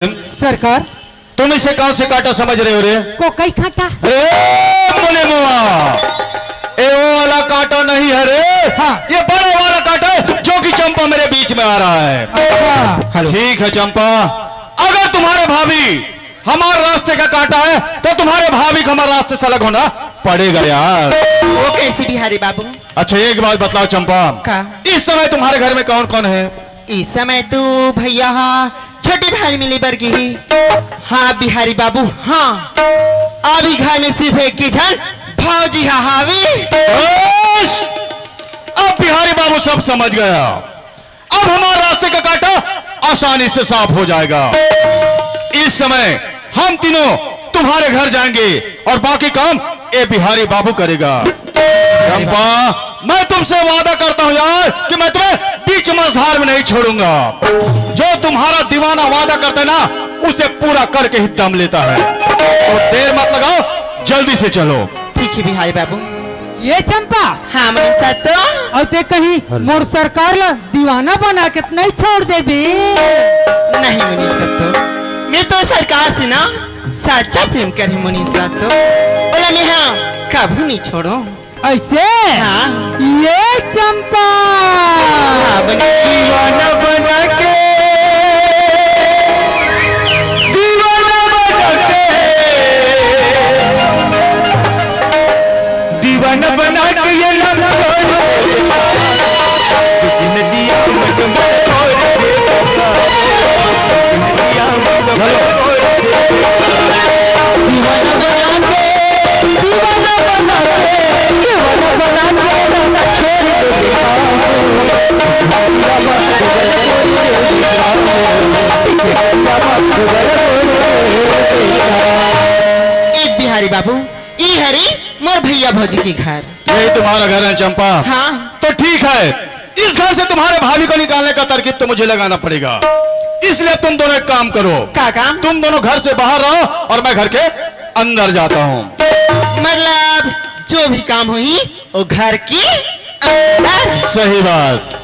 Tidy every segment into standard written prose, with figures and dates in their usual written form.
सरकार तुम इसे कौन से कांटा समझ रहे हो रे? को कई काटा बोले मुआ, ये वो वाला कांटा नहीं है रे। हाँ। ये बड़ा वाला कांटा है जो कि चंपा मेरे बीच में आ रहा है। ठीक है चंपा, अगर तुम्हारे भाभी हमारे रास्ते का कांटा है तो तुम्हारे भाभी को हमारे रास्ते से अलग होना पड़ेगा यार। वो कैसे बिहारी बाबू? अच्छा एक बात बतलाओ चंपा, का? इस समय तुम्हारे घर में कौन कौन है? इस समय तो भैया हाँ छोटे भाई मिली बरगी ही। हाँ बिहारी बाबू हाँ, अभी घर में सिर्फ एक की जन भौजी हाँ हावी। बस, अब बिहारी बाबू सब समझ गया। अब हमारे रास्ते का कांटा आसानी से साफ हो जाएगा। इस समय हम तीनों तुम्हारे घर जाएंगे और बाकी काम ये बिहारी बाबू करेगा। चंपा, मैं तुमसे वादा करता हूं यार कि मैं तुम्हें बीच मझधार में नहीं छोड़ूंगा। जो तुम्हारा दीवाना वादा करता है ना, उसे पूरा करके ही दम लेता है। तो देर मत लगाओ, जल्दी से चलो। ठीक है बिहारी बाबू। ये चंपा हाँ मन सत्तो और ते कहीं मोर सरकार ला दीवाना बना के नहीं छोड़ दे बे। नहीं मुनीम सत्तो, मैं तो सरकार से ना सच्चा प्रेम कर मुनीम सत्तो। बोला मैं हाँ कभी नहीं छोड़ो। ऐसे हाँ। ये चंपा हाँ दीवाना बना के, दीवाना बना के, दीवाना बना के ये लम छोड़ किसने दिया मुझे मोर देगा, दिया मुझे मोर देगा। दीवाना बना के, दीवाना बना के, दीवाना बना के छोड़ एक बिहारी बाबू ई हरी मोर भैया भौजी के घर। यही तुम्हारा घर है चंपा? हाँ। तो ठीक है, इस घर से तुम्हारे भाभी को निकालने का तरकीब तो मुझे लगाना पड़ेगा। इसलिए तुम दोनों एक काम करो। का काम? तुम दोनों घर से बाहर रहो और मैं घर के अंदर जाता हूँ। मतलब जो भी काम हुई वो घर की अंदर। सही बात।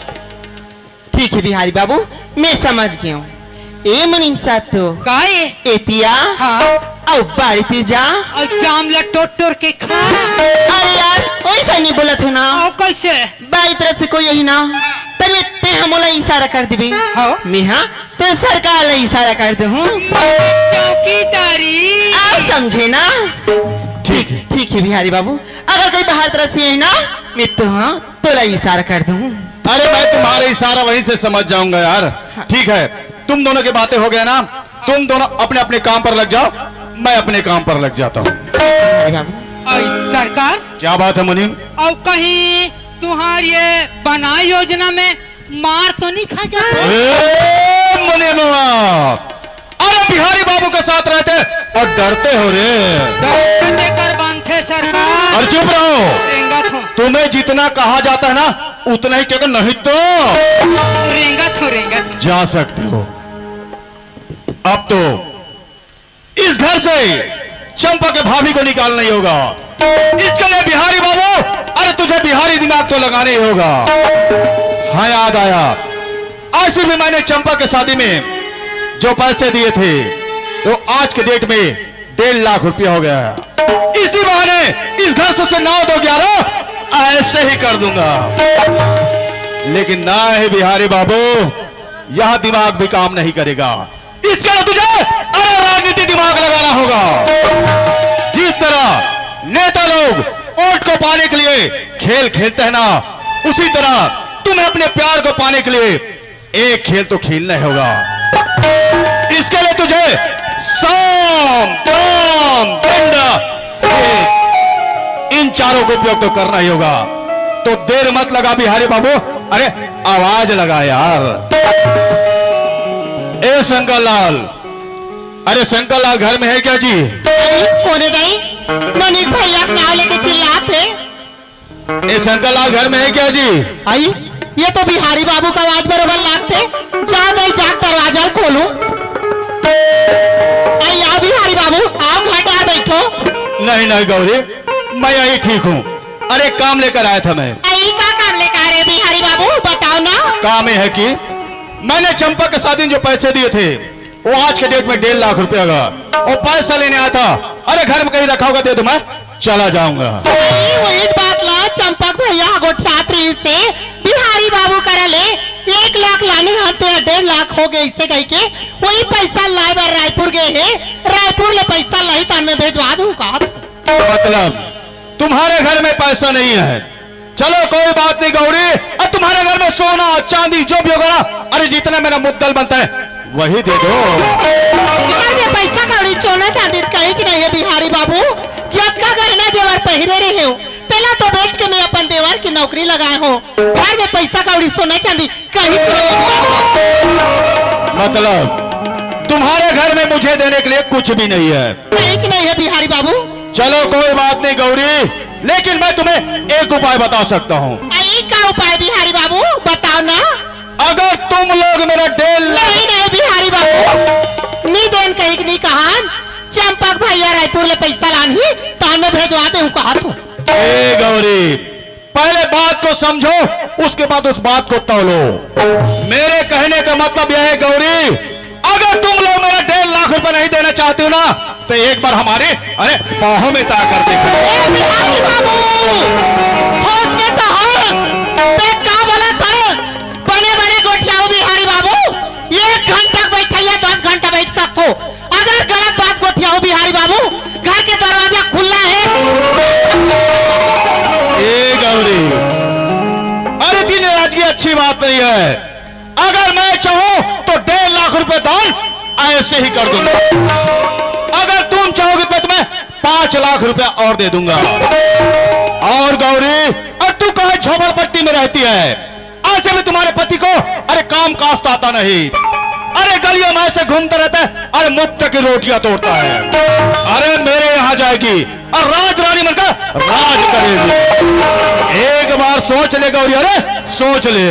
ठीक है बिहारी बाबू, मैं समझ गया हूँ। ए मुनीम सातो काए एतिया हाँ और बाड़ी ते जा। और चामला टोटोर के खा। अरे यार वैसा नहीं बोला थे ना। और कैसे बाई तरफ से कोई यही ना, तब ते हमला इशारा कर दिबे। हाँ। मैं हाँ तो सरकार ला इशारा कर दे हूँ। चौकीदारी आप समझे ना? ठीक है बिहारी बाबू, अगर कोई बाहर तरफ से यही ना, मैं तो हाँ तोला इशारा कर दूँ। अरे मैं तुम्हारे इशारा वहीं से समझ जाऊंगा यार। ठीक है, तुम दोनों की बातें हो गए ना, तुम दोनों अपने अपने काम पर लग जाओ, मैं अपने काम पर लग जाता हूँ। और सरकार क्या बात है मुनीम? और कहीं तुम्हारी ये बनाई योजना में मार तो नहीं खा जाते? मुनीम, अरे बिहारी बाबू के साथ रहते और डरते हो रे। डॉक्टर कर बांधे सरकार। और चुप रहो, रेंगा थो तुम्हें जितना कहा जाता है ना उतना ही टेकन, नहीं तो रेंगा थो जा सकते हो। अब तो इस घर से चंपा के भाभी को निकालना ही होगा। इसके लिए बिहारी बाबू, अरे तुझे बिहारी दिमाग तो लगाना ही होगा। हाँ याद आया, आज भी मैंने चंपा के शादी में जो पैसे दिए थे तो आज के डेट में 1.5 लाख रुपया हो गया है। इसी बहाने इस घर से 9 2 11 ऐसे ही कर दूंगा। लेकिन ना ही बिहारी बाबू, यह दिमाग भी काम नहीं करेगा। इसके लिए तुझे अरे राजनीति दिमाग लगाना होगा। जिस तरह नेता लोग वोट को पाने के लिए खेल खेलते हैं ना, उसी तरह तुम्हें अपने प्यार को पाने के लिए एक खेल तो खेलना ही होगा। इसके लिए तुझे साम दाम दंड इन चारों को उपयोग तो करना ही होगा। तो देर मत लगा बिहारी बाबू, अरे आवाज लगा यार। ए शंकर लाल, अरे शंकर लाल घर में है क्या जी? कोने गई मनीष भैया अपने नाव लेके चिल्लाते। ए शंकर लाल घर में है क्या जी? आई ये तो बिहारी बाबू का आवाज बरोबर लागते। जा गई जाग दरवाजा खोलू। आई आओ बिहारी बाबू, आओ घाटे आ बैठो। नहीं नहीं गौरी, मैं यही ठीक हूँ। अरे काम लेकर आया था मैं। आई का काम लेकर आ रहे बिहारी बाबू, बताओ ना। काम है कि मैंने चंपा के शादी में जो पैसे दिए थे वो आज के डेट में 1.5 लाख रुपया का और पैसा लेने आया था। अरे घर में कहीं रखा होगा, दे दो, मैं चला जाऊंगा। वही बात ला चंपक भैया गोठियात्री से बिहारी बाबू करा ले 1 लाख लाने आते 1.5 लाख हो गए इससे कह के वही पैसा लाए बार रायपुर गए है, रायपुर ले पैसा लाई तान में भेजवा दूं का। मतलब तुम्हारे घर में पैसा नहीं है? चलो कोई बात नहीं गौरी, अब तुम्हारे घर में सोना चांदी जो भी होगा ना, अरे जितना मेरा मुद्दल बनता है वही दे दो। घर में पैसा कौड़ी चोना चांदी कहीं नहीं है बिहारी बाबू। जब का गहना जेवर पहिरे रहे हो पहला तो बेच के मैं अपन देवर की नौकरी लगाए हो। घर में पैसा कौड़ी सोना चांदी कहीं मतलब तुम्हारे घर में मुझे देने के लिए कुछ भी नहीं है? कहीं नहीं है बिहारी बाबू। चलो कोई बात नहीं गौरी, लेकिन मैं तुम्हें एक उपाय बता सकता हूँ। क्या उपाय बिहारी बाबू बताओ ना। अगर तुम लोग मेरा 1.5 लाख नहीं बिहारी बाबू नहीं देन कहीं नहीं कहा। चंपक भैया रायपुर ले पैसा लानी तान में भेजवा दे कहा तू। ए गौरी, पहले बात को समझो, उसके बाद उस बात को तौलो। मेरे कहने का मतलब यह है गौरी, अगर तुम लोग मेरा 1.5 लाख रुपए नहीं देना चाहते हो ना, तो एक बार हमारे अरे बाहों में ता कर देखो। बिहारी बाबू होश में तो होश ते का बोला था बने बने गोठियाओ बिहारी बाबू 1 घंटा बैठिए 10 घंटा बैठ सकते हो। अगर गलत बात गोठियाओ बिहारी बाबू घर के दरवाजा खुला है। ए गौरी, अरे दिन रात की अच्छी बात नहीं है। अगर मैं चाहूं तो 1.5 लाख रुपए दान ऐसे ही कर दूंगा। अगर तुम चाहोगे तो तुम्हें 5 लाख रुपया और दे दूंगा। और गौरी, और तू कहे झोपड़पट्टी में रहती है, ऐसे भी तुम्हारे पति को अरे काम काज तो आता नहीं। अरे गलियों में ऐसे घूमता रहता है, अरे मुफ्त की रोटियां तोड़ता है। अरे मेरे यहाँ जाएगी और राज रानी बनकर राज करेगी। एक बार सोच ले गौरी, अरे सोच ले।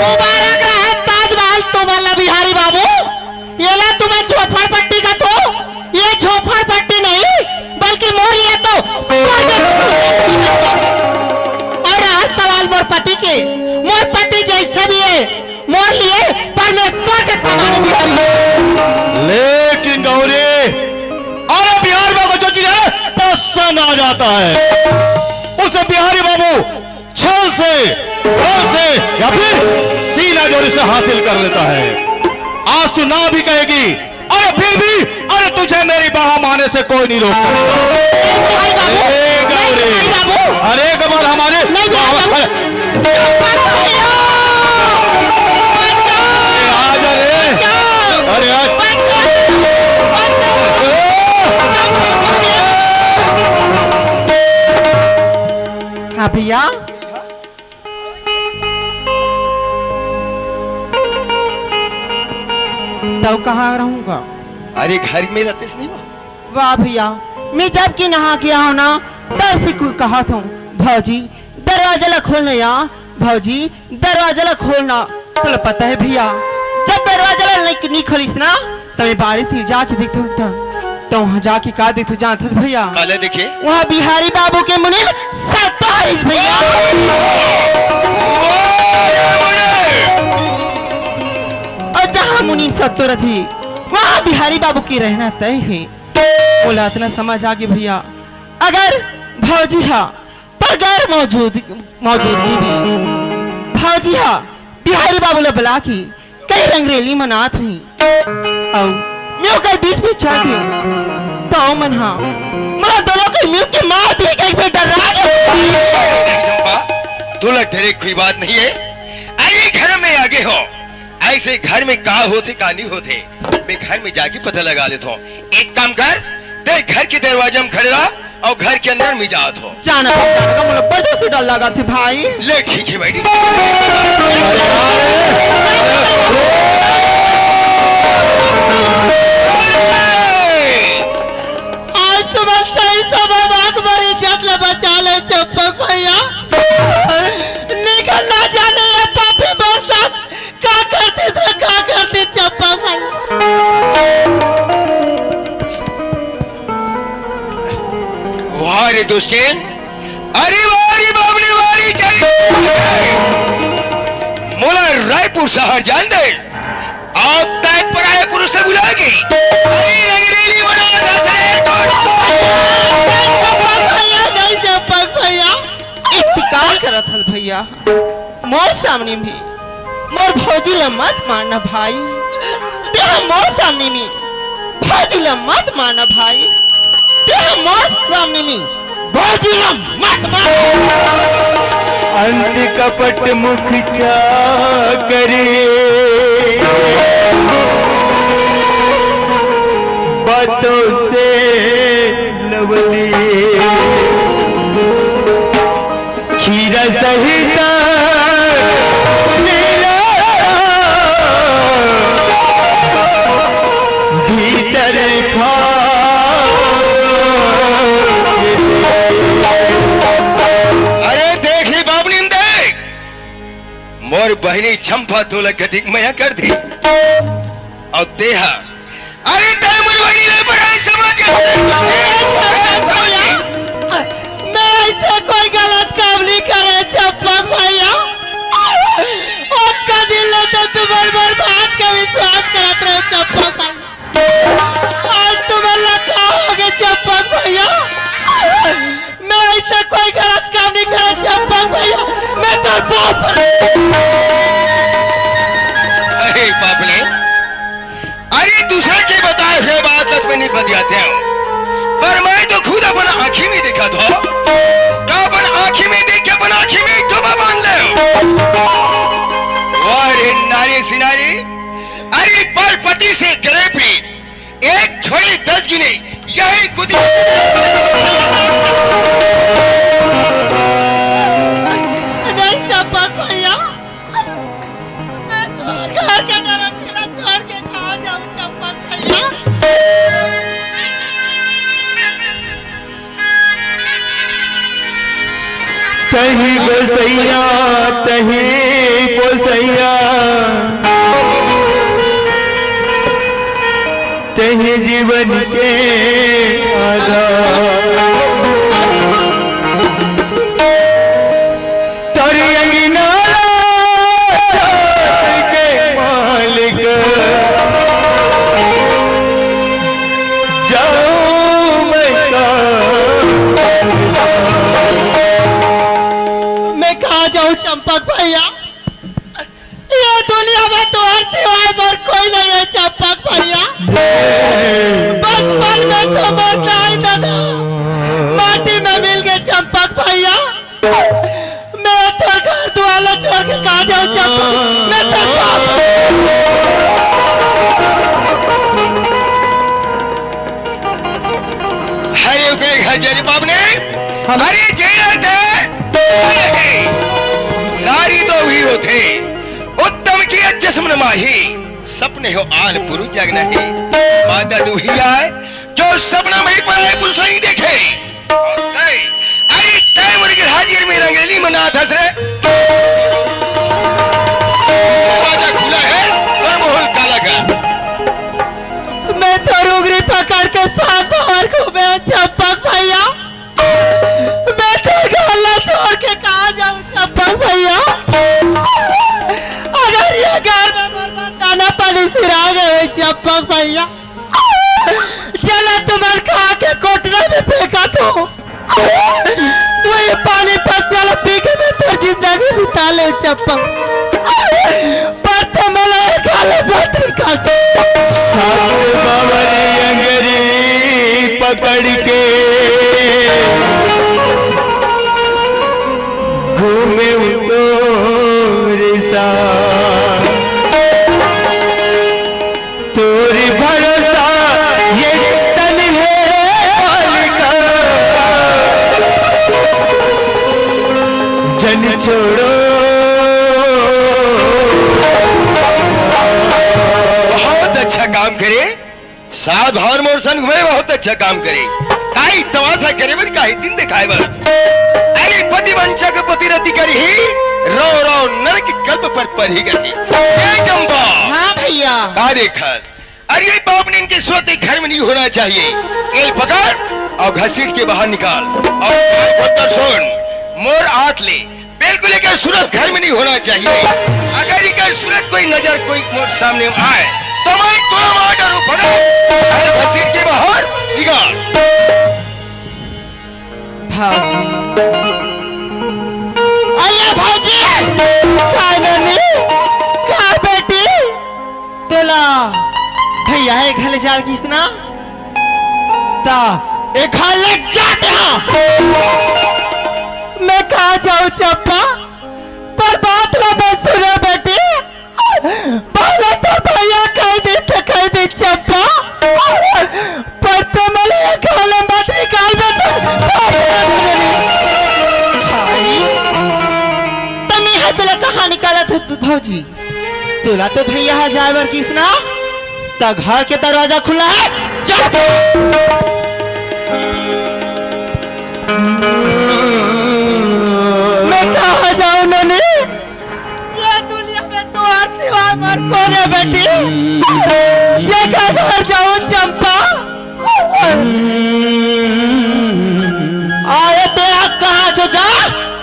मुबारक रहे ताजमहल तुम्हारा बिहारी बाबू। ये ला तुम्हें झोपड़पट्टी का तो ये झोपड़पट्टी नहीं बल्कि मोर ये तो और रहा सवाल मोर पति के, मोर पति जैसे भी है मोर लिए परमेश्वर के समान बिहारी। लेकिन गौरी, अरे बिहारी बाबू जो चीज है पसंद आ जाता है, उसे बिहारी बाबू छल से बल से या फिर सीना जोड़ी से हासिल कर लेता है। आज तू ना भी कहेगी, अरे फिर भी अरे तुझे मेरी बाह माने से कोई नहीं रोक सकता। बिहारी बाबू अरे एक बार हमारे आज अरे आज हाँ भैया तब कहाँ रहूंगा? अरे घर में रहते नहीं हुआ। वाह भैया, मैं जब की नहा के आओ ना तब से कोई कहा था भौजी दरवाजा ला खोलना या भौजी दरवाजा ला खोलना। तो पता है भैया जब दरवाजा ला नहीं खोलिस ना तो मैं बाड़ी थी जाके देखता था तो वहाँ जाके का देखो जानते भैया काले देखे वहाँ बिहारी बाबू के मुनीम 27 भैया। और जहाँ मुनीम 70 थी वहाँ बिहारी बाबू की रहना तय है। बोला इतना समझ आ गया भैया, अगर भौजी हा पर गैर मौजूदगी भी भौजी हा बिहारी बाबू ने बुला की कई रंगरेली मनात हुई और म्यू के बीच में चढ़ गई तो मन हा मला दोनों के म्यू के मार दी कहीं पे डरा गया। दूल्हा ढेरे कोई बात नहीं है। आइए घर में आगे हो, ऐसे घर में का होते का नहीं होते मैं घर में जाके पता लगा लेता हूँ। एक काम कर, देख घर के दरवाजे में खड़े रहा और घर के अंदर में जात हो। जाना का मुझे बजर से डर लगा थे भाई। ले ठीक है भाई। आज तुम्हारा सही समय बात मरी जब ले बचा ले चंपक भैया। निकल ना जाने ये पापी बरसात क्या करती चंपक भैया। वाह रे दुष्यंत, अरे वारी बाबली वारी चली मोला रायपुर शहर जान दे और तय पराये पुरुष से बुलाएगी? अरे रंगरेली बना धसरे भैया नहीं चंपक भैया इत्तिकार करत हस भैया मोर सामने भी मोर भौजी ला मत मारना भाई तेरा मोर सामने में भौजी ला मत मारना भाई तेरा मोर सामने में भौजी ला मत मार अंत कपट मुख करे बातों से लवली खीरा सहित भीतर अरे देख ली बाबली देख मोर बहनी चंपा तोलक अधिक मया कर दी और देहा अरे ते मोर बहनी ले बड़ाई समझ मैं ऐसे कोई गलत काम नहीं करे चंपक भैया आपका दिल तो तुम्हारे बर्बाद का विश्वास करत रहे चंपक भैया आज तुम्हारे लगा हो गए चंपक भैया मैं ऐसे कोई गलत काम नहीं करे चंपक भैया मैं तो बाप अरे बापले अरे दूसरे के बताए हुए बात में नहीं बदियाते हो पर मैं तो खुद अपन आँखी में देखा था का अपन आँखी में देख के अपन आँखी में टोपा बांध ले अरे नारी सिनारी अरे पर पति से करे भी एक छोड़ी 10 गिने यही कुछ नहीं चंपक भैया मैं तुम्हारे घर के तरफ किला छोड़ के कहाँ जाऊँ चंपक भैया तही बसैया तही पोसैया तही जीवन के आधार तोरी अंगना के मालिक जाऊं मैं कहाँ जाऊँ चंपक भैया ये दुनिया में तो हर सिवाय पर कोई नहीं है चंपक भैया बचपन में तो मरता ही दादा माटी में मिल गए चंपक भैया मैं तो घर द्वाला छोड़ के कहाँ जाऊँ चंपक मैं तो हरे के घर जरी बाप ने अरे जयनाथ नारी तो ही होते उत्तम की जस्म माही सपने हो आन पुरु जग नहीं माता तू ही आए जो सपना में पड़े पुरुष नहीं देखे अरे तय मुर्गे हाजिर में रंगेली मना धस रे दरवाजा खुला है और मोहल काला का मैं तो रुगरी पकड़ के साथ बाहर घूमे चंपक भैया मैं तो गला छोड़ के कहाँ जाऊँ चंपक भैया अगर ये घर में बर्बाद दाना पानी सिरा गए चंपक भैया चला तुम्हारे खा के कोटरा में फेंका तो वही पानी पस चला पी के मैं तो जिंदगी बिता ले चंपक पर तो मला खाले बतरी खा सात बावरी अंगरी पकड़ के घूमे उतोरिसा तोरी भरोसा ये तन है मालिका जन छोड़ो बहुत अच्छा काम करे सात भावर मोर संग घूमे बहुत अच्छा काम करे काई तमाशा करे बर काई दिन दिखाए बर अरे पति वंशक पतिरति करी ही रो रो नरक कल्प पर ही करनी ये चंपा हाँ भैया का देखा अरे बाप ने इनके सोते घर में नहीं होना चाहिए एल पकड़ और घसीट के बाहर निकाल और सुन मोर आठ ले बिल्कुल एक सूरत घर में नहीं होना चाहिए अगर एक सूरत कोई नजर कोई मोर सामने आए तो मैं तुम ऑर्डर हूं पकड़ घर घसीट के बाहर निकाल। भाजी आइए भाजी काय ननी काय बेटी तोला भैया है घर जाल किसना ता एक घर ले जाते हैं। मैं कहा जाऊं चप्पा पर बात ला बस सुनो बेटी पहले तो भैया कह दे चप्पा पर तो मैंने घर मत निकाल दे तमी है तुला कहाँ निकाला था तू भौजी तुला तो भैया है ड्राइवर किसना तो घर के दरवाजा खुला है मैं कहा जाऊं ननी ये दुनिया में तो सिवाय मर कौन है बेटी जगह घर जाऊं चंपा आए बेहा कहाँ जो जा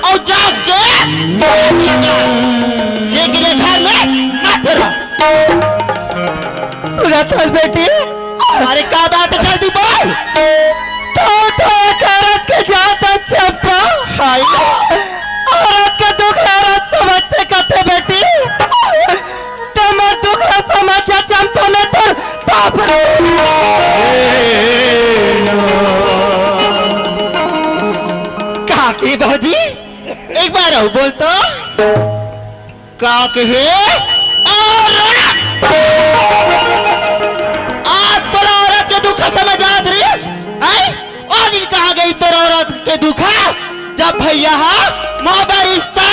और जाके लेकिन ये घर में मत रहो सुनत है बेटी अरे क्या बात है जल्दी बोल तो एक औरत के जाता चंपा हाय औरत का दुख औरत समझते कहते बेटी तुम दुख समझ जा चंपा ने तो पाप कहा की भौजी एक बार आओ बोल तो का कहे आज तोला औरत के दुख समझ आ दृश और दिन कहा गई तेरा औरत के दुख जब भैया मोहब्बत रिश्ता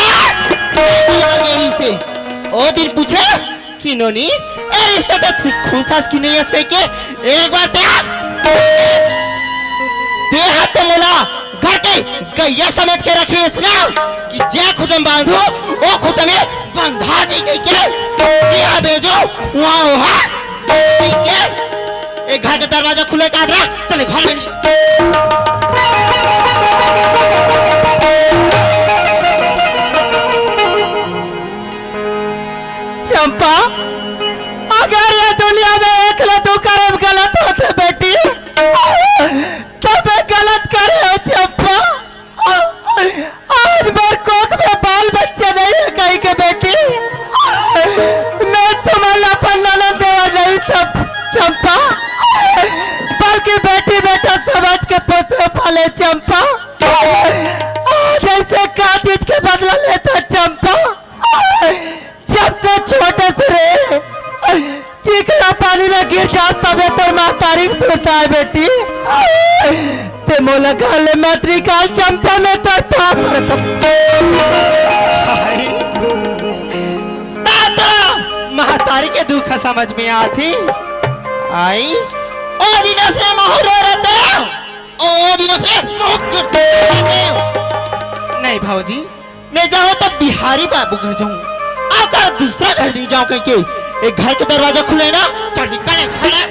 से ओ दिन पूछे कि नोनी ए रिश्ता तो खुशास की नहीं है के एक बार देहा तो मोला घर के गैया समझ के रखे इसना कि जे खुटम बांधो ओ खुटम में बंधा जी गई के जिया भेजो वहां वहां एक घर का दरवाजा खुले का रहा चले घर में चंपा अगर ये दुनिया में एक लतू कर्म गलत होते बेटी तो मैं गलत करे हो चंपा आज मेरे कोख में बाल बच्चे नहीं है कहीं के बेटी मैं तुम्हारा ननद देवा नहीं सब चंपा बल्कि बेटी बेटा समझ के पोसे पाले चंपा जैसे का चीज के बदला लेता चंपा जब तो छोटे से रे चिकना पानी में गिर जाता बेहतर माँ तारीख सुनता है बेटी ते मोला गाले मैत्री काल चंपा में तो पाप महतारी के दुख समझ में आती आई ओ दिनों से मोहरो रहते ओ दिनों से नहीं भाऊजी मैं जाऊँ तब बिहारी बाबू घर जाऊँ आपका दूसरा घर नहीं जाऊँ कहीं के एक घर के दरवाजा खुले ना चल निकले खुले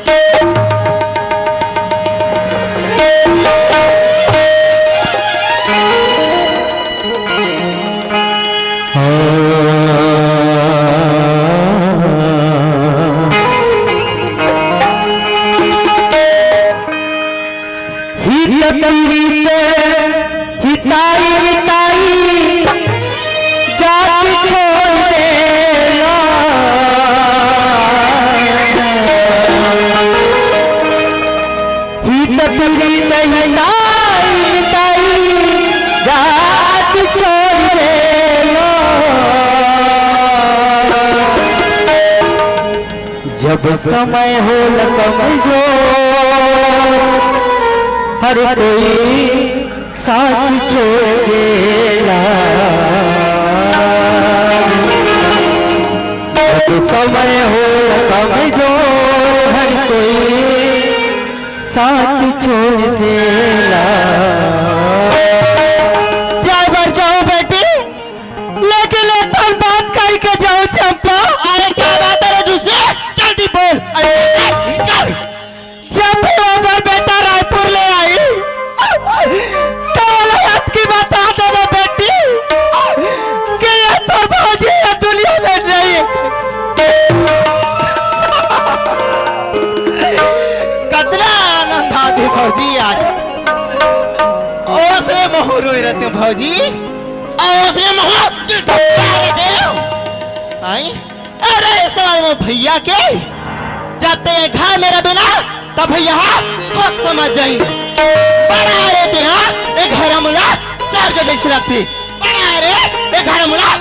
जब समय हो कमजोर हर कोई साथ छोड़ेला जब समय हो कमजोर हर कोई साथ छोड़ देला जाओ बेटी लेकिन एक बात कही के जाओ चंपा अरे क्या बात है दूसरे जल्दी बोल जब भी वो बेटा रायपुर ले आई तो की बता देना बेटी कि ये तो भौजी है दुनिया में नहीं रोए रहते हो भौजी और उसने अरे सवाल में भैया के जब ते घर मेरा बिना तब भैया खुद समझ जाई बड़ा रे ते हाँ एक घर मुला स्वर्ग जैसे लगती बड़ा रे एक घर मुला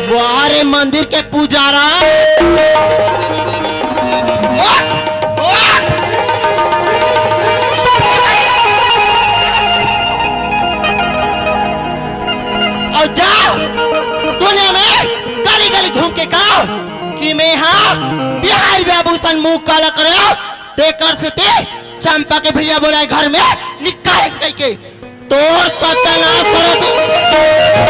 वारे मंदिर के पुजारा और जाओ दुनिया में गली गली घूम के कहो कि मैं हाँ बिहारी बाबू सन मुंह काला करे ते कर से ते चंपा के भैया बोला घर में निकाल गई के तोर सत्यानाश करो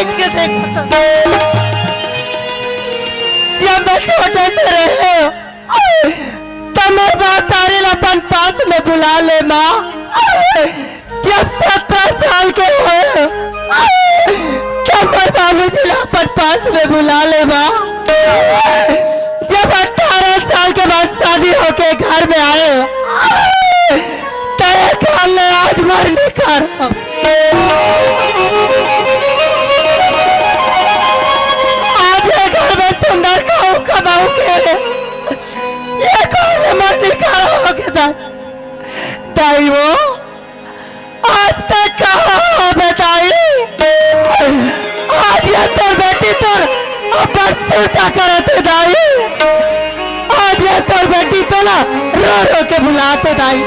बैठ के देखो जब मैं छोटे से रहे तब मैं बात अपन पास में बुला ले माँ जब 17 साल के हुए तब मैं बाबूजी अपन पास में बुला ले माँ जब 18 साल के बाद शादी होके घर में आए तेरे ख्याल ने आज मरने का सुंदर खाऊ कमाऊ के ये कौन मन निकाल हो गया दाई वो आज तक कहाँ हो बेटाई आज ये तो बेटी तो अपन सुलटा करते दाई आज ये तो बेटी तो ना रो रो के बुलाते दाई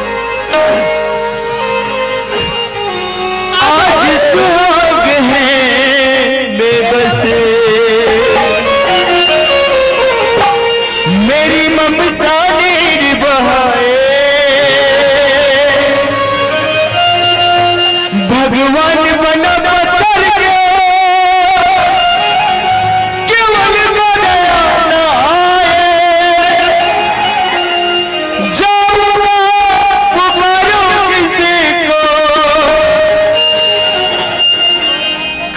आज सुहाग है बेबसे मेरी ममता ने बहाए भगवान बना पत्थर के केवल दया न आए जाऊंगा पुकारो किसी को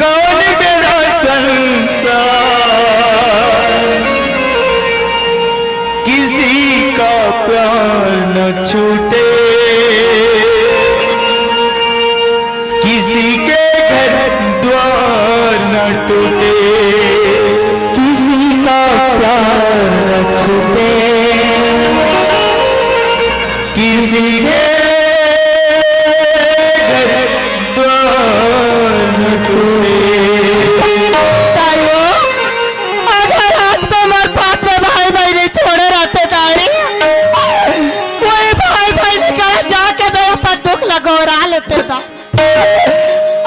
कौन मेरा संसार किसी का प्यार न छूटे किसी के घर द्वार न टूटे किसी का प्यार न छूटे किसी के घर द्वार न टूटे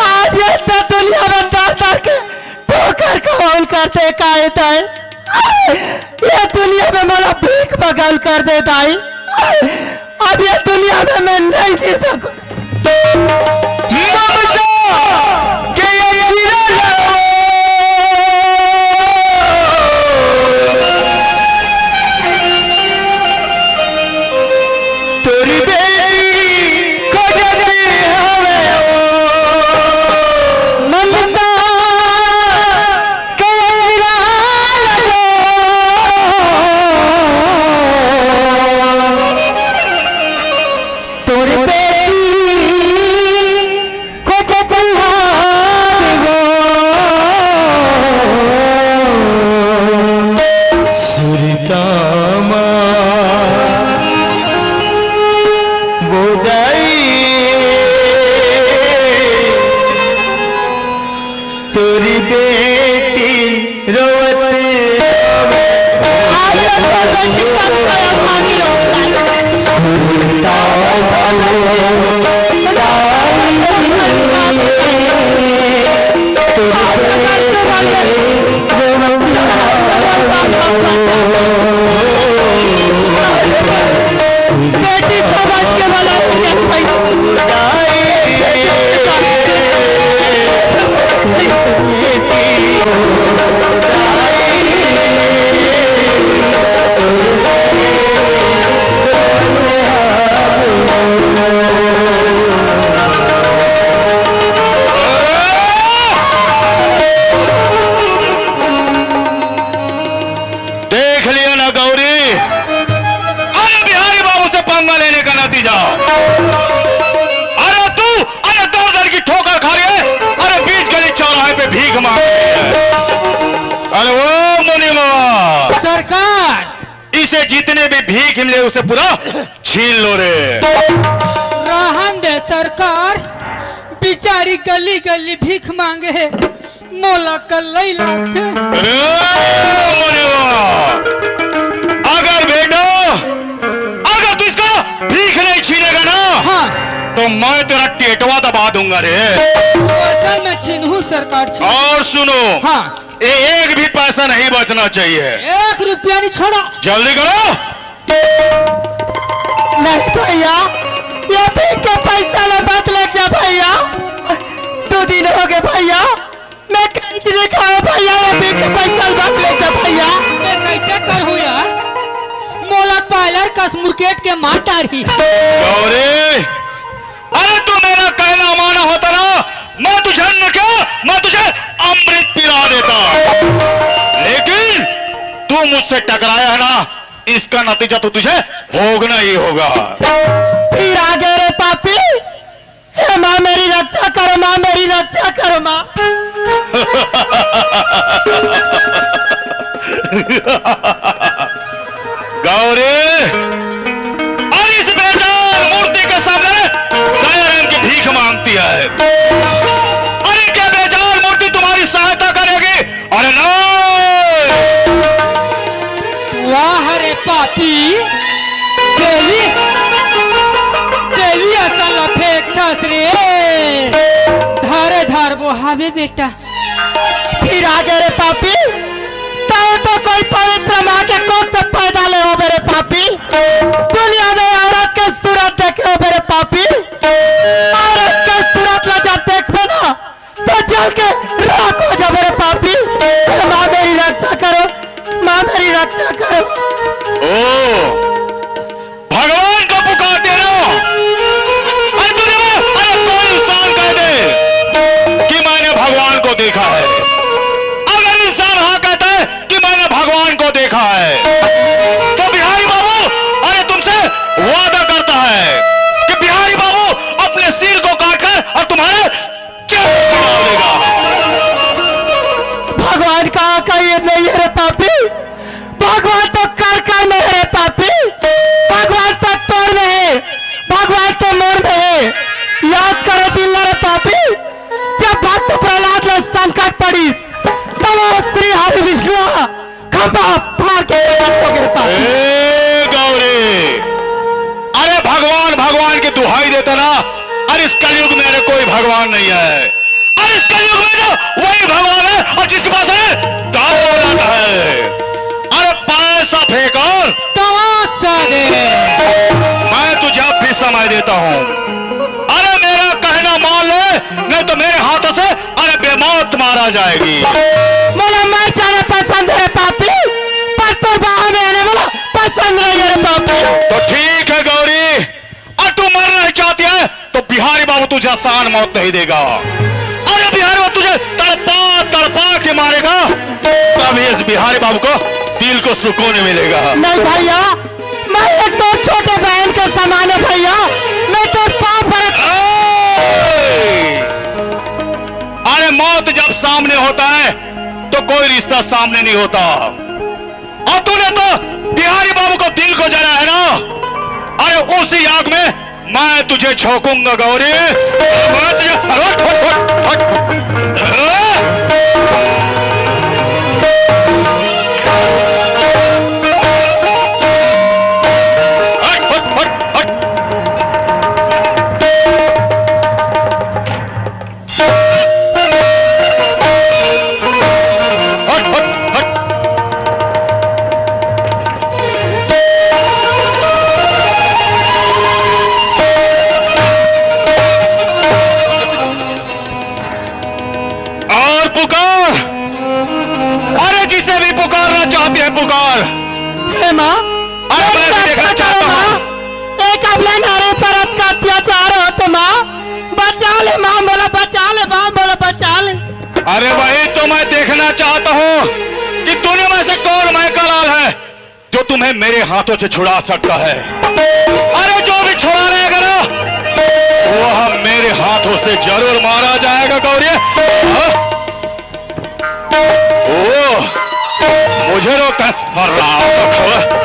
आज तो दुनिया में दर के ठोकर कौन करते कायद है ये दुनिया में मेरा भीख बगल कर देता है अब ये दुनिया में मैं नहीं जी सकूं मेरी बेटी रोवते बेटी समझ के बोला देख लिया ना गौरी, अरे बिहारी बाबू से पंगा लेने का नतीजा। अरे तू अरे दर दर की ठोकर खा रही है, अरे बीच गली चौराहे पे भीख मांग रही है। अरे वो मुनिमा, सरकार इसे जितने भी भीख मिले उसे पूरा छीन लो रे। रहन दे सरकार, बिचारी गली गली भीख मांगे है, मोला कल लई लाथे। अरे मुनिमा, अगर बेटा अगर तू इसका भीख नहीं छीनेगा ना, हाँ तो मैं तेरा टेटवा दबा दूंगा रे। असल में छिनहू सरकार छिन। और सुनो, हाँ एक भी पैसा नहीं बचना चाहिए। 1 रुपया नहीं छोड़ा। जल्दी करो। नहीं भैया, ये भीख के पैसा ले मत ले जा भैया। 2 दिन हो गए भैया, मैं कुछ नहीं खाया भैया। ये भीख के पैसा मत ले जा भैया। मैं कैसे करूँ यार, मोला पायलर कस मुर्केट के मार डारी। गौरी, अरे तू मेरा कहना माना होता ना, मैं तुझे न क्या, मैं तुझे अमृत पिला देता। लेकिन तू मुझसे टकराया है ना, इसका नतीजा तो तुझे भोगना ही होगा। फिर आगे रे पापी, हे माँ मेरी रक्षा करो, माँ मेरी रक्षा करो माँ। गौरी, और इस बेजान मूर्ति के सामने दया रंग की भीख मांगती है। अरे क्या बेजान मूर्ति तुम्हारी सहायता करेगी? अरे नहीं। वाह रे पापी, देवी देवी असल फेंक थस रे। धारे धार बोहावे बेटा। फिर आगे रे पापी, तो कोई पवित्र माँ के कोख से पैदा ले हो मेरे पापी। दुनिया में औरत के सूरत देखे हो मेरे पापी। औरत के सूरत ला जब देखबे ना, तो जल के राख हो जा मेरे पापी। माँ मेरी रक्षा करो, माँ मेरी रक्षा करो। ओ, भगवान को पुकारते रहो। अरे तूने अरे कोई इंसान कह दे कि मैंने भगवान को देखा है। अगर इंसान हाँ कहता है कि मैंने भगवान को देखा है, तो बिहारी बाबू अरे तुमसे वादा करता है कि बिहारी बाबू अपने सिर को काटकर और तुम्हारे चेहरे को उड़ा देगा। भगवान का कहीं नहीं है रे पापी। भगवान तो कर में है रे पापी। भगवान तो तोड़ में है, भगवान तो मोर में है। याद करो दिल रे पापी, जब भक्त प्रहलाद ने संकट पड़ी, तब वो श्री हरि विष्णु खंभा फाड़ के रे पापी। ए गौरी, अरे भगवान भगवान की दुहाई देता ना, अरे इस कलयुग में अरे कोई भगवान नहीं है। अरे इस कलयुग में तो वही भगवान है और जिसके पास है दौलत है। अरे पैसा फेंक और तमाशा दे। मैं तुझे अब भी समय देता हूँ। अरे मेरा कहना मान ले, नहीं तो मेरे हाथों से अरे बेमौत मारा जाएगी। बोला मर जाना पसंद है पापी, पर तो बाहर में आने वाला पसंद नहीं है रे पापी। तो ठीक है गौरी, और तू मरना चाहती है तो बिहारी बाबू तुझे आसान मौत नहीं देगा। अरे बिहारी बाबू तुझे तड़पा तड़पा के मारेगा, तब इस बिहारी बाबू को दिल को सुकून मिलेगा। नहीं भैया, मैं एक तो छोटे बहन के समान है भैया। मैं तो पाप भरे। अरे मौत जब सामने होता है तो कोई रिश्ता सामने नहीं होता। और तूने तो बिहारी बाबू को दिल को जला है ना, अरे उसी आग में मैं तुझे झोंकूंगा गौरी। मैं तुझे हट, हट, हट, हट। पुकार। हे माँ, अरे मैं भी देखना चाहता हूँ। एक अबला नारी पर का अत्याचार हो तो माँ बचा ले माँ, बोला बचा ले माँ, बोला बचा ले। अरे वही तो मैं देखना चाहता हूँ कि दुनिया में से कौन मायका लाल है जो तुम्हें मेरे हाथों से छुड़ा सकता है। अरे जो भी छुड़ा रहेगा ना वह मेरे हाथों से जरूर मारा जाएगा गौरी। ओ, मुझे रोकता है और राम का खबर।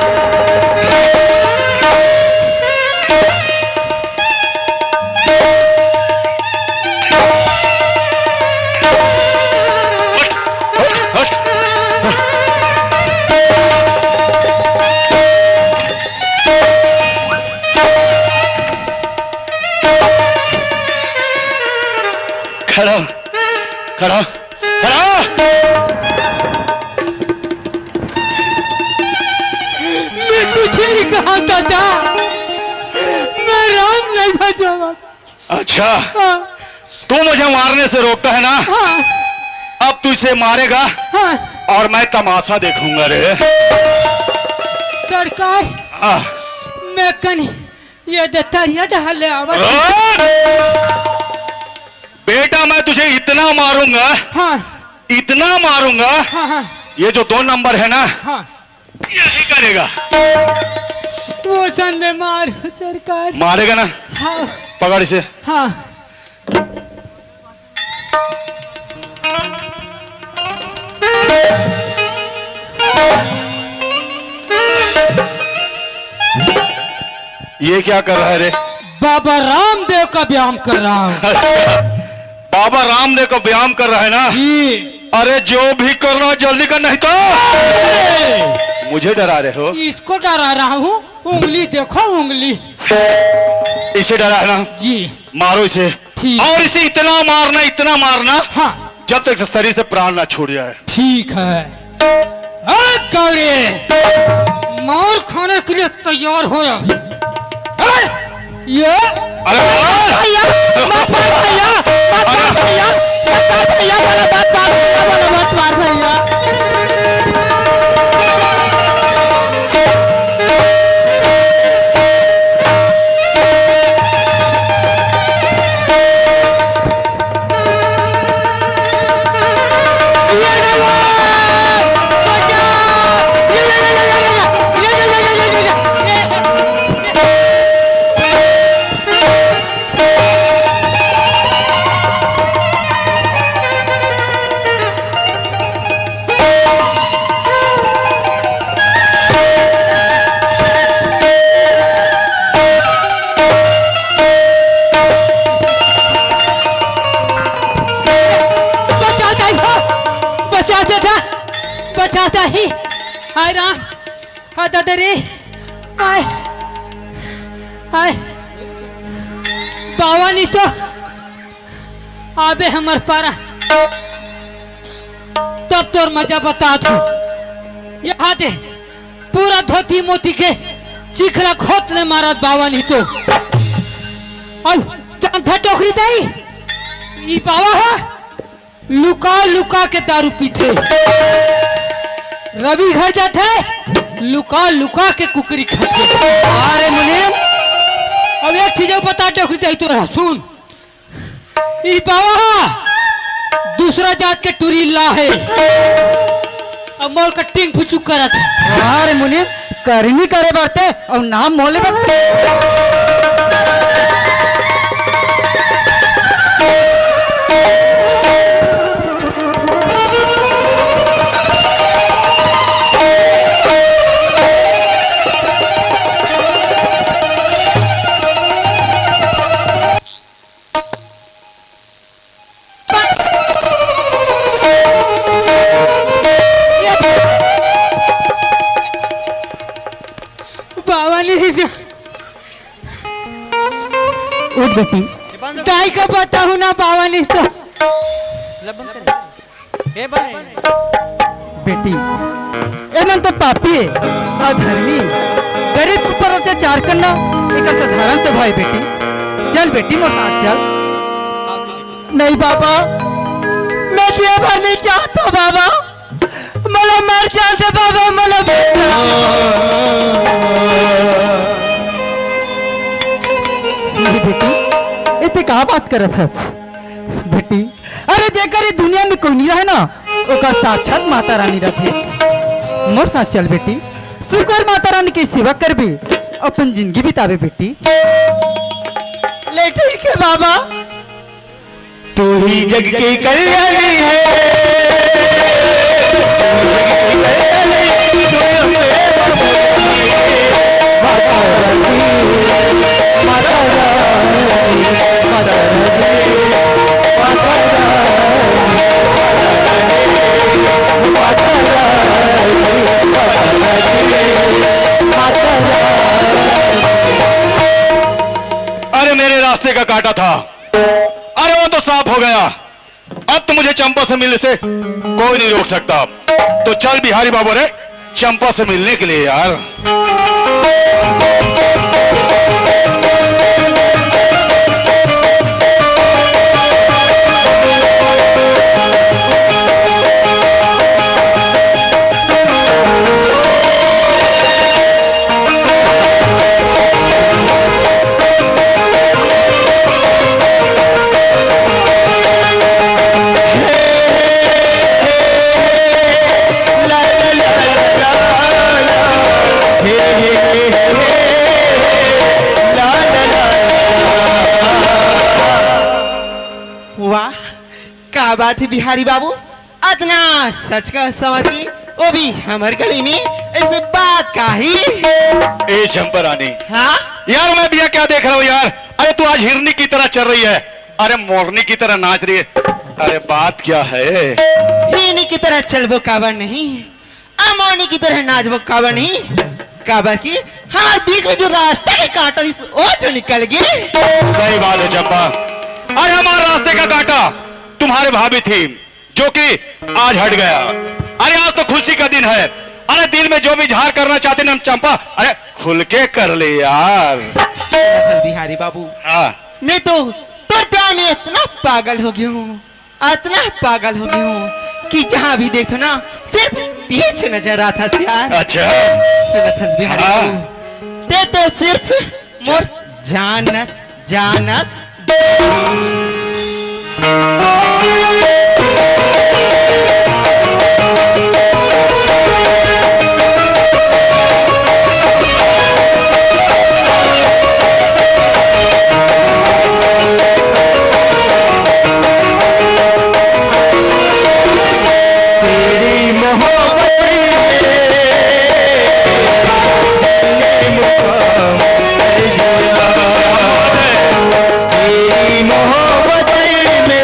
खड़ा खड़ा खड़ा। मैं कुछ नहीं कहा दादा, मैं राम नहीं भजूंगा। अच्छा, हाँ, तू मुझे मारने से रोकता है ना? हाँ, अब तू इसे मारेगा हाँ। और मैं तमाशा देखूंगा रे। सरकार, मैं कनी ये दतरिया ढाले आवा। बेटा मैं तुझे इतना मारूंगा, हाँ, इतना मारूंगा, हाँ, हाँ, ये जो 2 नंबर है ना हाँ। यही करेगा। वो संदे मार सरकार। मारेगा ना? हाँ, पकड़ इसे। हाँ। ये क्या कर रहा है रे? बाबा रामदेव का व्यायाम कर रहा हूँ। अच्छा, बाबा रामदेव को व्यायाम कर रहा है ना? जी। अरे जो भी करना जल्दी कर, नहीं तो मुझे डरा रहे हो। इसको डरा रहा हूँ, उंगली देखो उंगली। इसे डरा है ना? जी। मारो इसे। ठीक। और इसे इतना मारना, इतना मारना, हाँ, जब तक इस शरीर से प्राण ना छूट जाए। ठीक है। गौरी, मार खाने के लिए तैयार हो जा। ये अरे भैया मत मार भैया, मत मार भैया, मत मार भैया, बोला मत मार भैया, बोला मत मार भैया। बचाता ही हाय राम, हाय दादा रे, हाय हाय बाबा नहीं तो आबे हमर पारा। तब तोर मजा बता दू। यहाँ दे पूरा धोती मोती के चिखला खोत ले मारत बाबा नहीं तो। अब चांथा टोकरी दई ई बाबा है लुका लुका के दारू पीते। रवि घर जाते लुका लुका के कुकरी खाते। अरे मुनीम, अब एक चीज बता टोकरी दई तो रहा सुन। ई बाबा दूसरा जात के टुरीला है। अब मोल कटिंग फुचुक करत है। अरे मुनीम, करनी करे बरते और नाम मोले बरते। उठ बेटी, दाई का बताऊं ना बाबा नहीं तो। बेटी एमन तो पापी है, अधर्मी, गरीब के ऊपर अत्याचार करना एक साधारण से भाई। बेटी चल बेटी मोर साथ चल। नहीं बाबा, मैं जीवन नहीं चाहता बाबा, मला मर जाते बाबा, मला का बात करत हस बेटी? अरे जेकर ये दुनिया में कोई नहीं रहे ना, ओकर साक्षात माता रानी रखे। मोर साथ चल बेटी, शुक्र माता रानी की सेवा करबे, अपन जिंदगी बितावे बेटी। ले ठीक है बाबा। तू ही जग की कल्याणी है, अरे मेरे रास्ते का काटा था, अरे वो तो साफ हो गया। अब तो मुझे चंपा से मिलने से कोई नहीं रोक सकता। तो चल बिहारी बाबू रे, चंपा से मिलने के लिए यार। वाह, क्या बात है बिहारी बाबू, इतना सच का समझी, वो भी हमारे गली में, ऐसे बात का ही। ए चंपा रानी, हाँ यार मैं भैया क्या देख रहा हूँ यार? अरे तू आज हिरनी की तरह चल रही है, अरे मोरनी की तरह नाच रही है। अरे बात क्या है? हिरनी की तरह चल वो काबर नहीं, अमोनी की तरह नाच वो काबर नहीं, काबर की हमारे बीच में जो रास्ता के कांटा इस वो जो निकल गए। सही बात है चंपा, अरे हमारे रास्ते का कांटा तुम्हारे भाभी थी, जो कि आज हट गया। अरे आज तो खुशी का दिन है, अरे दिल में जो भी इजहार करना चाहते ना चंपा, अरे खुल के कर ले यार। बिहारी बाबू, हाँ मैं तो तुर प्यार में इतना पागल हो गया हूँ, इतना पागल हो गया हूँ कि जहाँ भी देखो ना सिर्फ पीछे नजर आता था यार। अच्छा बिहारी हाँ। बाबू, ते तो सिर्फ मोर जानस जानस तेरी मोहब्बत तेरी मोहब्बत में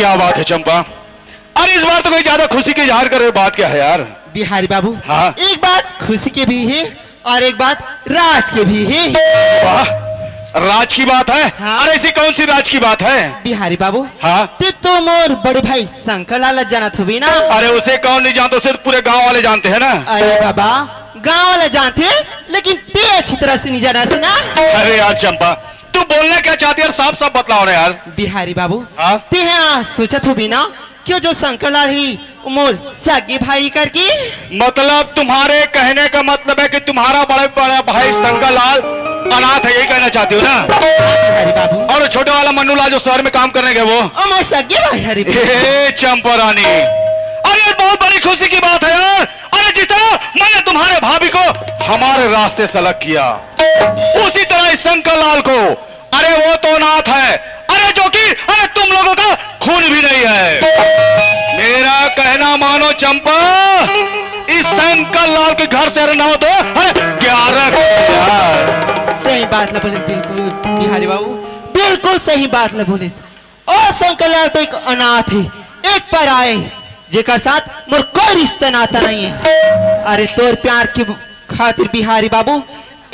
क्या बात है चंपा? अरे इस बार तो कोई ज्यादा खुशी की इजहार कर रहे हो, बात क्या है यार? बिहारी बाबू, हाँ। एक बात खुशी की भी है और एक बात राज की भी है। वाह, राज की बात है? हाँ। अरे ऐसी कौन सी राज की बात है? बिहारी बाबू, हाँ। ते तो मोर बड़े भाई शंकर लाल जानत हुई ना? अरे उसे कौन नहीं जानता, उसे तो पूरे गांव वाले जानते हैं ना। अरे बाबा, गांव वाले जानते हैं, लेकिन ते अच्छी तरह से नहीं जाना से ना। अरे यार चंपा, तू बोलना क्या चाहती है? साफ साफ बतलाओ ना यार। बिहारी बाबू, हाँ? ते हाँ सोचत हुई ना क्यों जो शंकर लाल ही मोर सगे भाई करके। मतलब तुम्हारे कहने का मतलब है कि तुम्हारा बड़ा बड़ा भाई शंकर लाल अनाथ है, यही कहना चाहती हो ना? बिहारी बाबू, और छोटे वाला मन्नू लाल जो शहर में काम करने गए वो? मोर सगे भाई हरी। हे चंपा रानी, अरे ये बहुत बड़ी खुशी की बात है यार। अरे जिस तरह मैंने तुम्हारे भाभी को हमारे रास्ते से अलग किया, उसी तरह इस शंकर लाल को, अरे वो तो अनाथ है, अरे जो कि अरे तुम लोगों का खून भी नहीं है। मेरा कहना मानो चंपा, इस शंकर लाल के घर से ना हो तो अरे 11 सही बात ला बोलिस, बिल्कुल बिहारी बाबू, बिल्कुल सही बात ला बोलिस। और शंकर लाल तो एक अनाथ है, एक पर आए जेकर साथ मोर कोई रिश्ता नाता नहीं है। अरे तोर प्यार की खातिर बिहारी बाबू,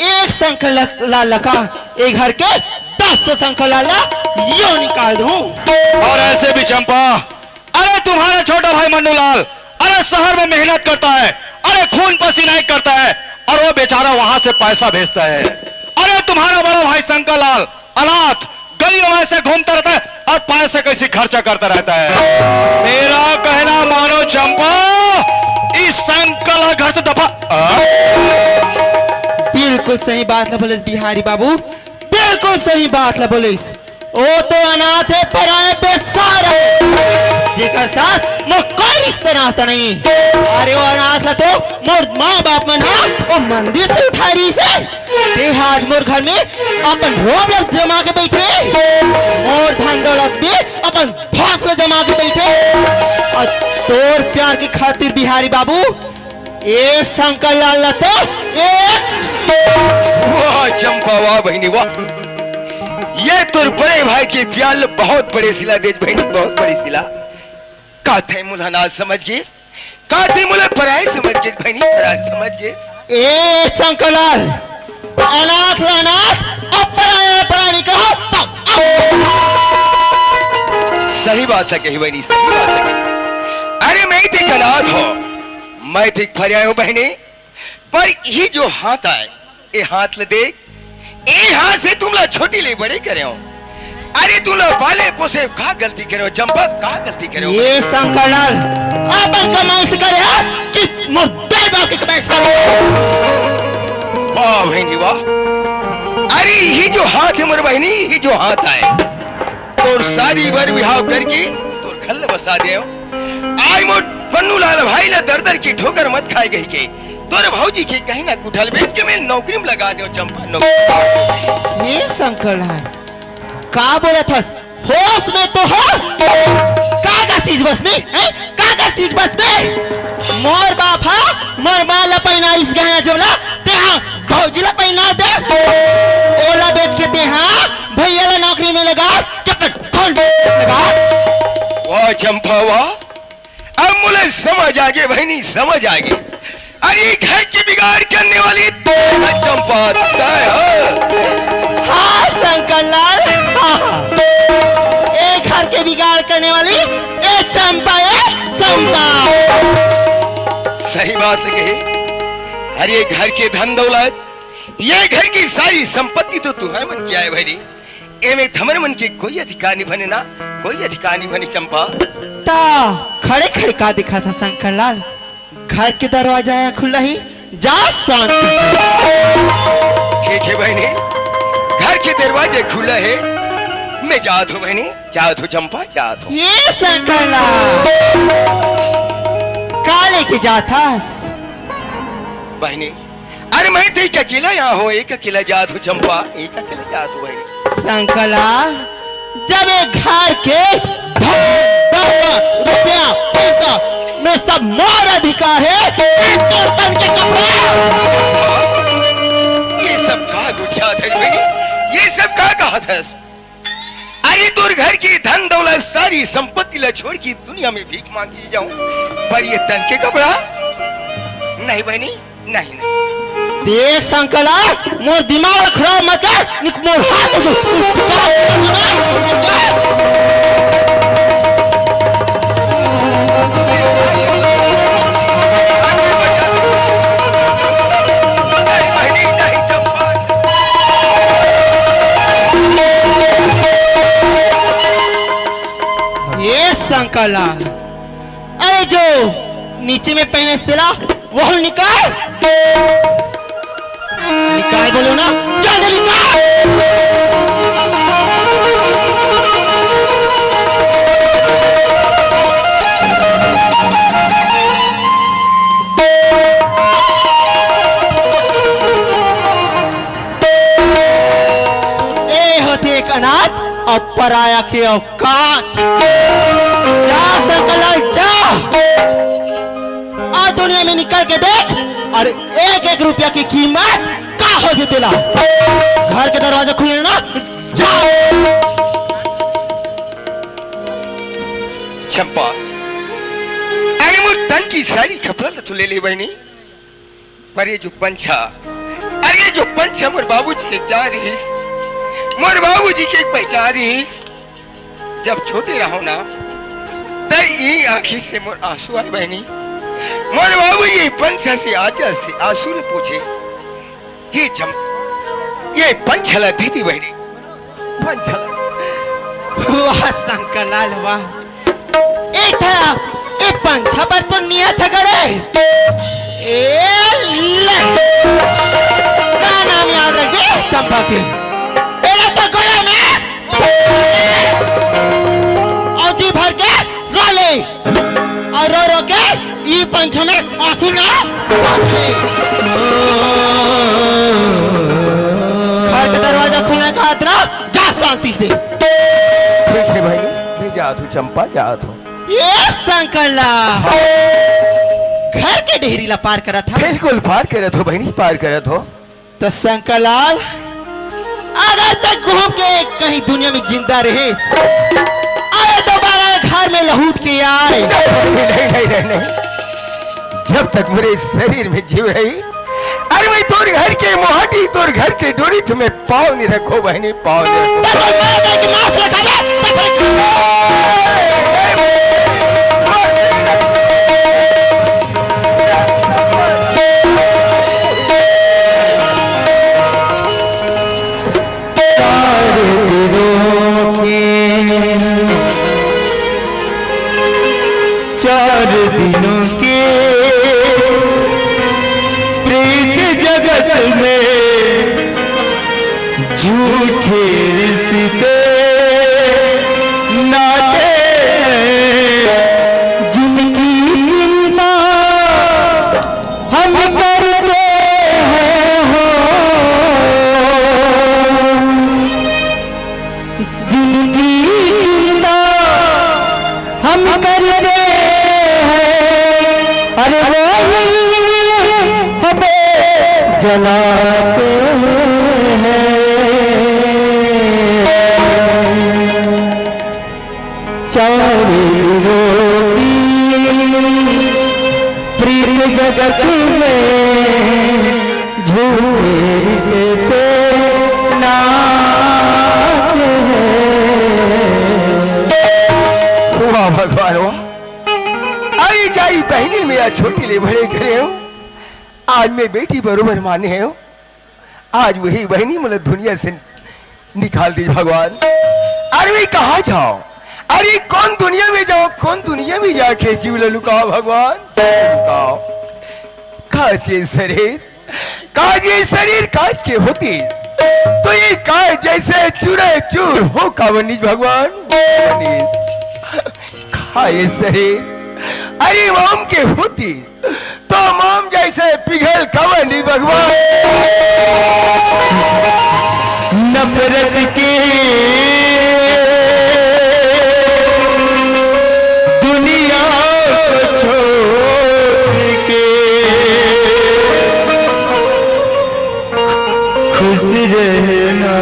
एक शंकर लाल लका एक घर के 10 शंकर लाल यो निकाल दूं। और ऐसे भी चंपा, अरे तुम्हारा छोटा भाई मन्नू लाल, अरे शहर में मेहनत करता है, अरे खून पसीना करता है, और वो बेचारा वहां से पैसा भेजता है। अरे तुम्हारा बड़ा भाई शंकर लाल अनाथ गलियों में से घूमता रहता है और पैसे कैसे खर्चा करता रहता है। मेरा कहना मानो चंपा, इस शंकर लाल घर से दफा। बिल्कुल सही बात ला बोलिस बिहारी बाबू, बिल्कुल सही बात ला बोलिस। वो तो अनाथ है, पराए पे सारा जेकर साथ मोर कोई रिश्ता नाता नहीं। अरे वो अनाथ ला तो मोर माँ बाप मन हा वो मंदिर से उठा रही से ते आज मोर घर में अपन रोब लोग जमा के बैठे, मोर धन दौलत भी अपन फासला जमा के बैठे। और तोर प्यार की खातिर बिहारी बाबू, ए शंकर लाल तो वाह चंपा, वाह बहनी वाह, ये तुर बड़े भाई के प्याल बहुत बड़े सिला देज बहनी, बहुत बड़ी सिला। काथे मुला ना समझ गए, काथे मुला पराए समझ गए बहनी, पराए समझ गए। ए शंकर लाल, अनाथ अनाथ अब पराया परानी कहो तो सही बात है कही बहनी, सही बात है कही। अरे मैं ठीक अनाथ हो, मैं ठीक फरिया हूँ बहनी, पर ये जो हाथ आए, ये हाथ ले देख, ये हाथ से तुम लोग छोटी ले बड़े करे हो। अरे तुम लोग पाले पोसे का गलती करे हो चंपा, का गलती करे हो? ये शंकर लाल अपन कमाई से करे कि मुर्दे बाप की कमाई से करे। वाह बहनी वाह, अरे ये जो हाथ है मोर बहनी, ये जो हाथ आए तोर शादी बर विवाह करके तोर घर बसा दे। आई मोर पन्नू लाल भाई ला दर दर की ठोकर मत खाए गई के, तोरे भौजी के कहीं ना कुठल बेच के मैं नौकरी में लगा दे चंपा, नौकरी। ये शंकर लाल का बोला था? होश में तो होश, का चीज बस में है, का चीज बस में। मोर बाप हा मोर माँ ला पैना इस गहना जोला ते हाँ भौजी ला पैना दे, ओला बेच के ते हाँ भैया ला नौकरी में लगा लगा। वाह चंपा वाह, अब मुझे समझ आ गई बहनी, समझ आ गई। अरे घर की बिगाड़ करने वाली तो चंपा हाँ शंकर लाल, हाँ एक घर के बिगाड़ करने वाली ए चंपा, ए चंपा। सही बात लगे। अरे घर के धन दौलत, ये घर की सारी संपत्ति तो तुम्हारे मन की आए भाई, एमे थमन मन के कोई अधिकार नहीं बने ना, कोई अधिकार नहीं बने चंपा। ता खड़े खड़े का दिखा था शंकर लाल? घर के दरवाजा है खुला ही, जा शांति से। ठीक है बहनी, घर के दरवाजे खुला है, मैं जात हूँ बहनी, जात हूँ चंपा, जात हूँ। ये शंकर लाल काले के जाता बहनी, अरे मैं तो एक अकेला यहाँ हो, एक अकेला जात हूँ चंपा, एक अकेला जात हूँ बहनी। शंकर लाल, जब एक घर के रुपया पैसा में सब मोर अधिकार है, तो तन के कपड़े ये सब का गुठिया था बहनी, ये सब का कहा था? अरे दूर घर की धन दौलत सारी संपत्ति ला छोड़ की दुनिया में भीख मांगी जाऊं, पर ये तन के कपड़ा नहीं बहनी, नहीं नहीं। देख संकला, मोर दिमाग खराब मत कर, निक मोर हाथ जो नहीं बहनी, नहीं चंपा। ये संकला, अरे जो नीचे में पहने तेरा वो निकाल, निकाल बोलो ना, जल्दी निकाल। ए होते एक अनाथ और पराया के औकात। जा संकला जा, आ दुनिया में निकल के देख, और एक एक रुपया की कीमत का हो तेला। घर के दरवाजा खुले ना, जाओ। चंपा, अरे मोर तन की सारी कपड़ा तो ले ले बहनी, पर ये जो पंछा, अरे ये जो पंछा मोर बाबूजी के जा रहीस, मोर बाबूजी के पहचान रहीस। जब छोटे रहो ना, तय ये आँखी से मोर आंसू आए बहनी। मोर बाबूजी पंछा से आचा से आंसू ने पूछे, ये पंछला दीदी बहनी, पंछला। वाह शंकरलाल वाह, ए पंछा पर तो नियत है करे। ए ले, क्या नाम याद रखे चंपा के? ए तो गला में और जी भर के रो ले, और रो रो के ये पंछा में आंसू ना बहे। घर का दरवाजा खुलने का इतना जा शांति से। ठीक है भाई, मैं जात हूँ चंपा, जात हूँ। ये संकला घर के डेहरी ला पार करा था। बिल्कुल पार करत हो बहनी, पार करत हो। तो शंकरलाल, अगर तक घूम के कहीं दुनिया में जिंदा रहे, अरे दोबारा घर में लहूट के आए। नहीं, जब तक मेरे शरीर में जीव रही, अरे मैं तोर घर के मोहाटी, तोर घर के डोरी तुम्हें पाँव नहीं रखो बहनी, पाँव नहीं रखो। चार दिनों के प्रीत जगत में झूठे रिश्ते नाते, जिनकी चिंता हम करते हैं हो, जिनकी चिंता हम करते अरे वो हमें जलाते हैं। चार रोटी प्रीत जगत में झूठे से नाते हैं। वाह भगवान वाह, आई जाई बहनी मेरा छोटी ले बड़े करे हो, आज मैं बेटी बरोबर माने हो, आज वही बहनी मुझे दुनिया से निकाल दी भगवान। अरे मैं कहाँ जाओ, अरे कौन दुनिया में जाओ, कौन दुनिया में जाके जीव लुकाओ भगवान, लुकाओ। काश ये शरीर, काश ये शरीर काश के होती तो ये काश जैसे चूरे चूर हो कावनीज भगवान, खाए शरीर अरे मोम के होती तो मोम जैसे पिघल कवनी भगवान। नफरत की दुनिया को छोड़ के खुश रहना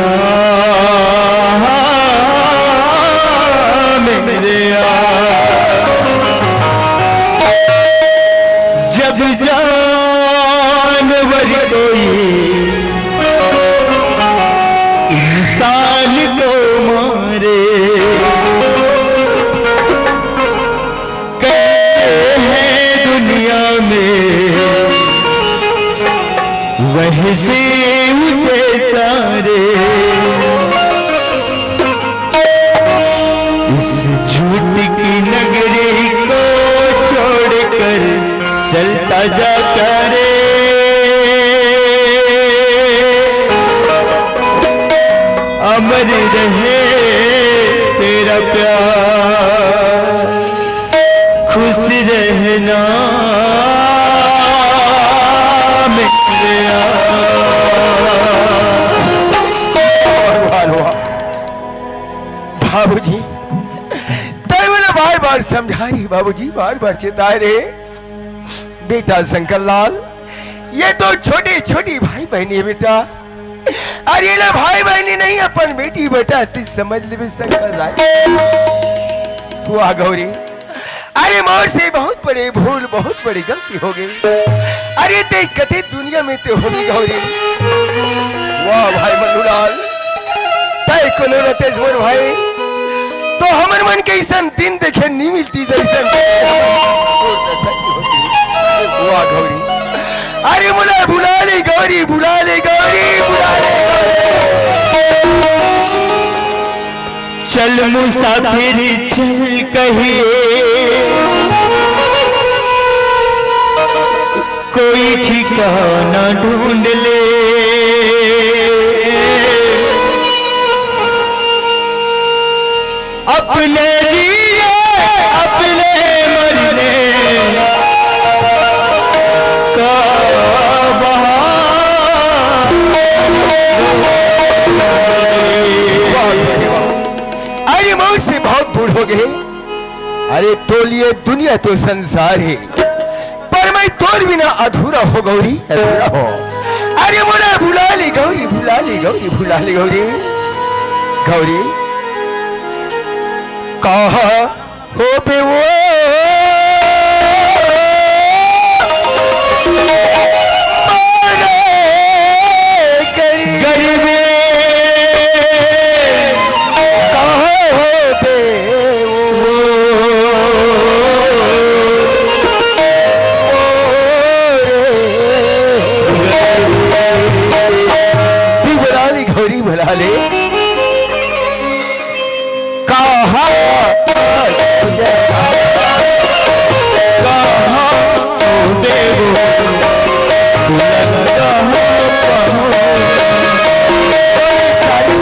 में वहीं से उसे सारे इस झूठ की नगरी को छोड़कर चलता जाता रे। अमर रहे तेरा प्यार, खुश रहना मेरे बाबूजी तय मैंने बार बार समझा रही, बाबूजी बार बार चेताए रे। बेटा शंकर लाल, ये तो छोटी छोटी भाई बहनी है बेटा। अरे ये भाई बहनी नहीं, अपन बेटी बेटा ती समझ ले शंकर लाल। हुआ गौरी, अरे मोर से बहुत बड़ी भूल, बहुत बड़ी गलती हो गई। अरे ते कथे दुनिया में ते होगी गौरी। वाह भाई मल्लूलाल, तय कोनो रतेश्वर भाई तो हमर मन के ऐसा दिन देखे नहीं मिलती जैसन। वाह गौरी, अरे मुला बुला ले गौरी, बुला ले गौरी, बुला ले चल मुसाफिर चल कहिए, कोई ठिकाना ढूंढ ले। अपने जिए अपने मरने का अरे मौत से बहुत दूर हो गए। अरे तो लिए दुनिया तो संसार है, पर मैं तोर बिना अधूरा हो गौरी, अधूरा हो। अरे मुला बुला ले गौरी, बुला ले गौरी, बुला ले गौरी। गौरी कहा हो बे वो भला ले कहा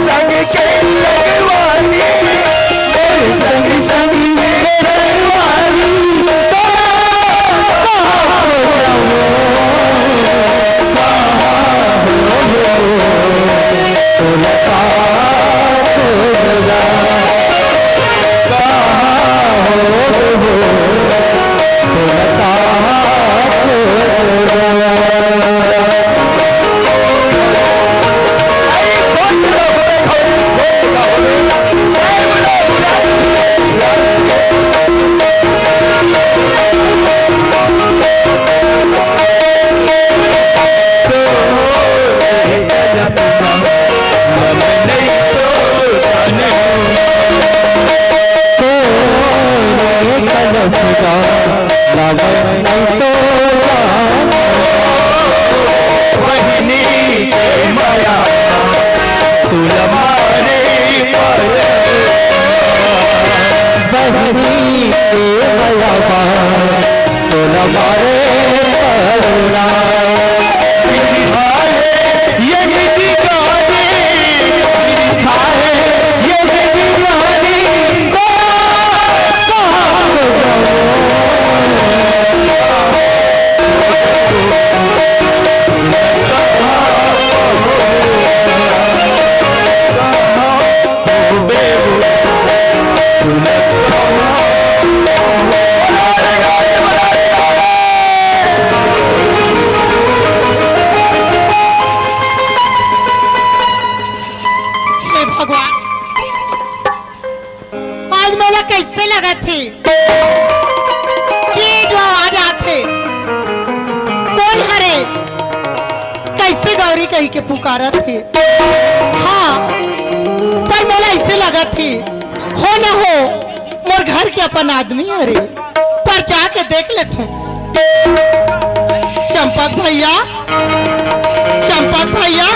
संग के लगवानी, संग संग कैसे लगा थे कि जो आवाज आते कौन हरे कैसे गौरी कही के पुकारा थे। हाँ पर मोला ऐसे लगा थी हो न हो मोर घर के अपन आदमी हरे, पर जाके देख लेते चंपक भैया, चंपक भैया,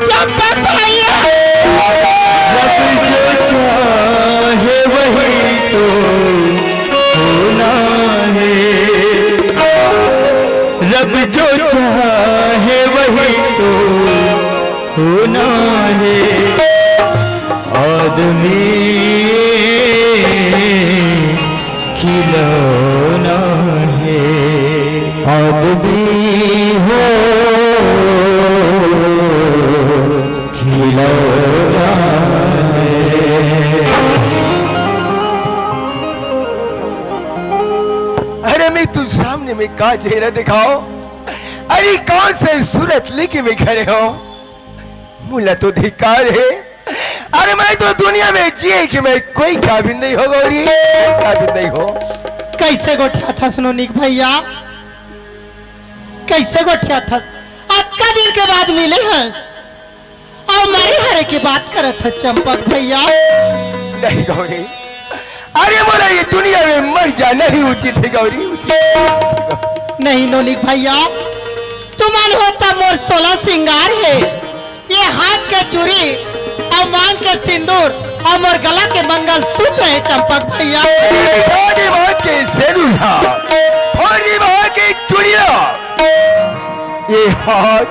चंपक भैया। रब जो चाहे वही तो होना है, रब जो चाहे वही तो होना है। आदमी खिलौना है, आदमी हो खिलौना अरे मैं तू सामने में का चेहरा दिखाओ। अरे कौन से सूरत लेके में खड़े हो। मुला तो धिक्कार है। अरे मैं तो दुनिया में जिए कि मैं कोई काबिल नहीं हो गौरी, काबिल नहीं हो। कैसे गोठिया था सुनोनिक भैया, कैसे गोठिया था। अक्का दिन के बाद मिले हैं और मरे हरे की बात करत है चंपक भैया। नहीं गौरी, अरे बोला ये दुनिया में मर जाना ही उचित है गौरी, उचित। नहीं नोनिक भैया, तुम्हारे होता मोर 16 सिंगार है। ये हाथ के चूड़ी और मांग के सिंदूर और मोर गला के मंगल सूत्र है चंपक भैया। सारी बात के सेनुरा और ये बात के चूड़िया, ये हाथ,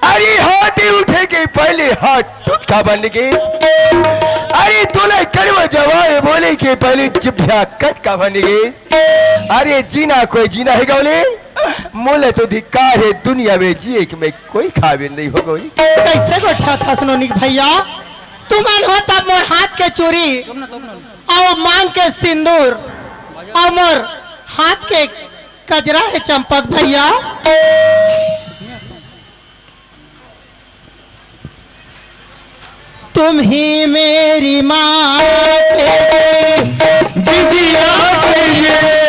अरे हाथ ही उठे के पहले हाथ टूटा बन के, अरे तूने कड़वा जवाब बोले के पहले जिभ्या कट का बन गई। अरे जीना कोई जीना है गौले, मोले तो धिक्कार है दुनिया में जिए कि मैं कोई काबिल नहीं हो गौरी। कैसे गोठा था सुनोनिक भैया, तुमन होता मोर हाथ के चूड़ी और मांग के सिंदूर और मोर हाथ के कजरा है चंपक भैया। तुम ही मेरी माँ के बिजिया के ये